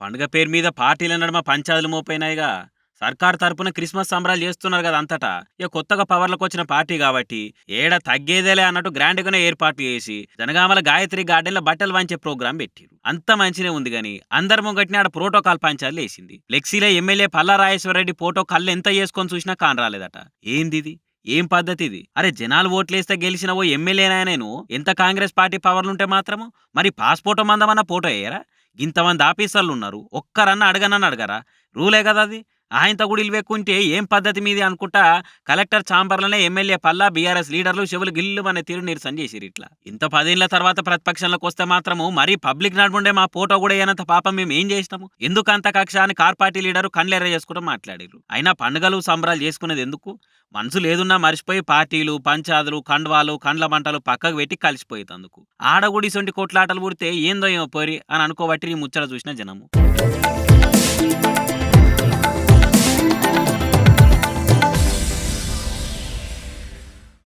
పండుగ పేరు మీద పార్టీల నడుమ పంచాదులు మోపైనాయిగా. సర్కార్ తరపున క్రిస్మస్ సంబరాలు చేస్తున్నారు కదా అంతటా. ఇక కొత్తగా పవర్లకు వచ్చిన పార్టీ కాబట్టి ఏడ తగ్గేదేలే అన్నట్టు గ్రాండ్గానే ఏర్పాట్లు చేసి జనగామల గాయత్రి గార్డెన్లో బట్టలు వంచే ప్రోగ్రాం పెట్టిరు. అంత మంచినే ఉంది గాని అందరి ముంగట్ని ఆడ ప్రోటోకాల్ పంచాలు వేసింది. ఫ్లెక్సీలో ఎమ్మెల్యే పల్లా రాజేశ్వరరెడ్డి ఫోటో కళ్ళు ఎంత చేసుకొని చూసినా కానరాలేదట. ఏందిది? ఏం పద్ధతి ఇది? అరే జనాలు ఓట్లేస్తే గెలిచిన ఓ ఎమ్మెల్యేనా నేను ఎంత కాంగ్రెస్ పార్టీ పవర్లుంటే మాత్రము మరి పాస్పోర్ట్ మందమన్న ఫోటో వేయరా? ఇంతమంది ఆఫీసర్లు ఉన్నారు, ఒక్కరన్నా అడగనని అడగరా? రూలే కదా అది. ఆయనతో కూడా ఇల్వెక్కుంటే ఏం పద్ధతి మీది అనుకుంటా కలెక్టర్ ఛాంబర్లనే ఎమ్మెల్యే పల్లా బీఆర్ఎస్ లీడర్లు చెవులు గిల్లు అనే తీరు నిరసన చేసిరు. ఇట్లా ఇంత 10 ఏళ్ల తర్వాత ప్రతిపక్షంలోకి వస్తే మాత్రము మరీ పబ్లిక్ నడుముండే మా ఫోటో కూడా ఏనంత పాపం మేము ఏం చేసినాము, ఎందుకు అంత కక్ష అని కార్ పార్టీ లీడరు కండ్లెర్ర చేసుకుంటూ మాట్లాడారు. అయినా పండుగలు సంబరాలు చేసుకునేది ఎందుకు? మనసు లేదున్నా మర్చిపోయి పార్టీలు పంచాదులు కండ్వాలు కండ్ల మంటలు పక్కకు పెట్టి కలిసిపోయేందుకు. ఆడగుడి సొంటి కొట్లాటలు పుడితే ఏందో ఏమో పోరి అని అనుకోబట్టి ఈ ముచ్చట చూసిన జనము.